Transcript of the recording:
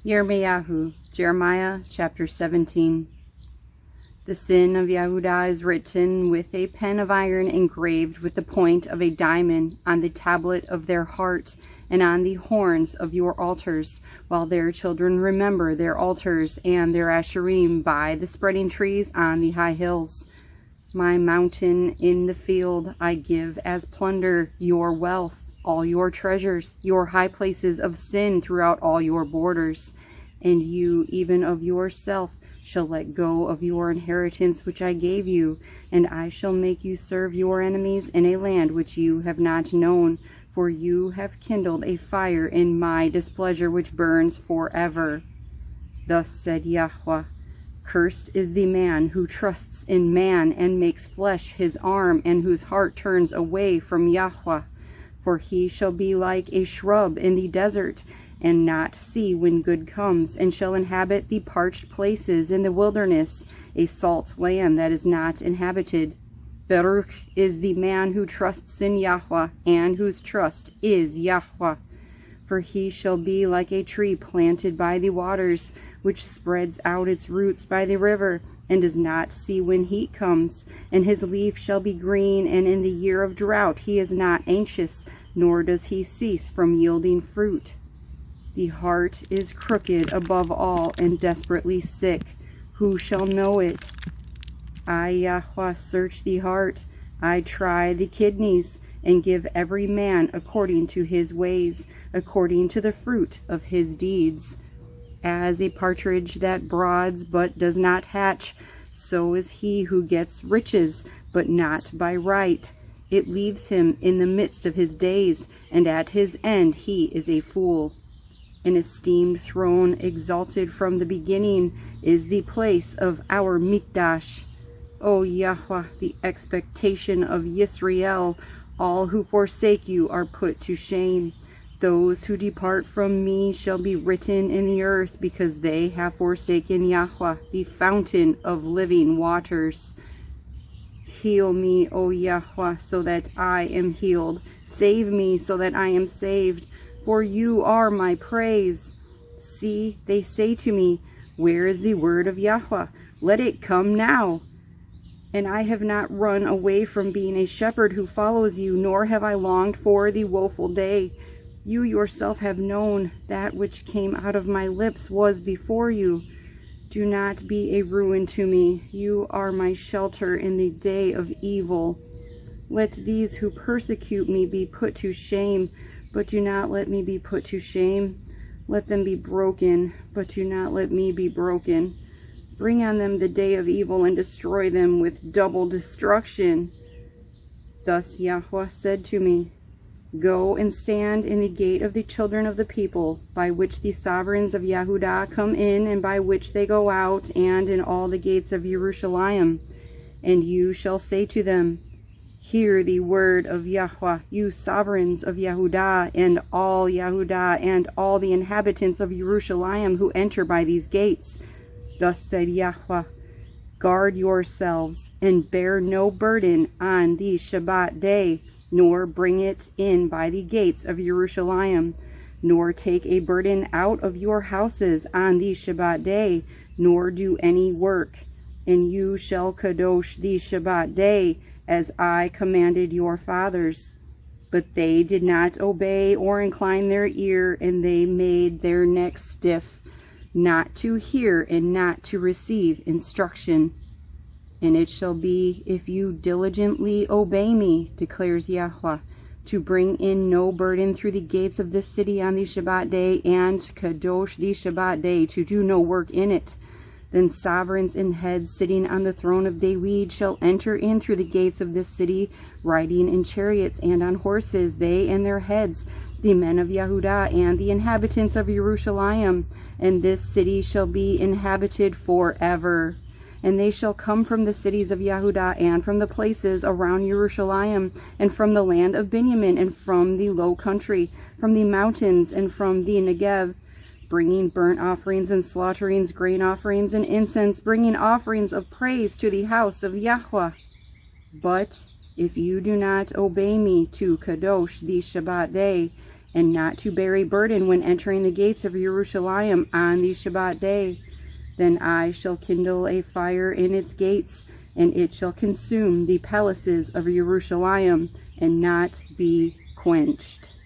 Yirmeyahu, Jeremiah chapter 17. The sin of Yahudah is written with a pen of iron engraved with the point of a diamond on the tablet of their heart and on the horns of your altars, while their children remember their altars and their asherim by the spreading trees on the high hills. My mountain in the field I give as plunder, your wealth, all your treasures, your high places of sin throughout all your borders. And you, even of yourself, shall let go of your inheritance which I gave you, and I shall make you serve your enemies in a land which you have not known, for you have kindled a fire in my displeasure which burns forever. Thus said Yahuah, cursed is the man who trusts in man and makes flesh his arm, and whose heart turns away from Yahuah. For he shall be like a shrub in the desert, and not see when good comes, and shall inhabit the parched places in the wilderness, a salt land that is not inhabited. Baruch is the man who trusts in Yahuah, and whose trust is Yahuah. For he shall be like a tree planted by the waters, which spreads out its roots by the river, and does not see when heat comes, and his leaf shall be green, and in the year of drought he is not anxious, nor does he cease from yielding fruit. The heart is crooked above all and desperately sick. Who shall know it? I, Yahuah, search the heart. I try the kidneys, and give every man according to his ways, according to the fruit of his deeds. As a partridge that broads but does not hatch, so is he who gets riches, but not by right. It leaves him in the midst of his days, and at his end he is a fool. An esteemed throne, exalted from the beginning, is the place of our Mikdash. O Yahuah, the expectation of Yisrael, all who forsake you are put to shame. Those who depart from me shall be written in the earth, because they have forsaken Yahuah, the fountain of living waters. Heal me, O Yahuah, so that I am healed. Save me, so that I am saved. For you are my praise. See, they say to me, where is the word of Yahuah? Let it come now. And I have not run away from being a shepherd who follows you, nor have I longed for the woeful day. You yourself have known that which came out of my lips was before you. Do not be a ruin to me. You are my shelter in the day of evil. Let these who persecute me be put to shame, but do not let me be put to shame. Let them be broken, but do not let me be broken. Bring on them the day of evil, and destroy them with double destruction. Thus Yahuah said to me, go and stand in the gate of the children of the people, by which the sovereigns of Yahudah come in, and by which they go out, and in all the gates of Jerusalem. And you shall say to them, hear the word of Yahuah, you sovereigns of Yahudah, and all Yahudah, and all the inhabitants of Jerusalem who enter by these gates. Thus said Yahuah, guard yourselves, and bear no burden on the Shabbat day, nor bring it in by the gates of Jerusalem, nor take a burden out of your houses on the Shabbat day, nor do any work. And you shall qadosh the Shabbat day, as I commanded your fathers. But they did not obey or incline their ear, and they made their necks stiff, not to hear and not to receive instruction. And it shall be, if you diligently obey me, declares Yahuah, to bring in no burden through the gates of this city on the Shabbat day, and qadosh the Shabbat day, to do no work in it. Then sovereigns and heads sitting on the throne of David shall enter in through the gates of this city, riding in chariots and on horses, they and their heads, the men of Yahudah and the inhabitants of Jerusalem. And this city shall be inhabited forever. And they shall come from the cities of Yahudah, and from the places around Jerusalem, and from the land of Benjamin, and from the low country, from the mountains, and from the Negev, bringing burnt offerings and slaughterings, grain offerings and incense, bringing offerings of praise to the house of Yahuah. But if you do not obey me to qadosh the Shabbat day, and not to bear a burden when entering the gates of Jerusalem on the Shabbat day, then I shall kindle a fire in its gates, and it shall consume the palaces of Jerusalem, and not be quenched.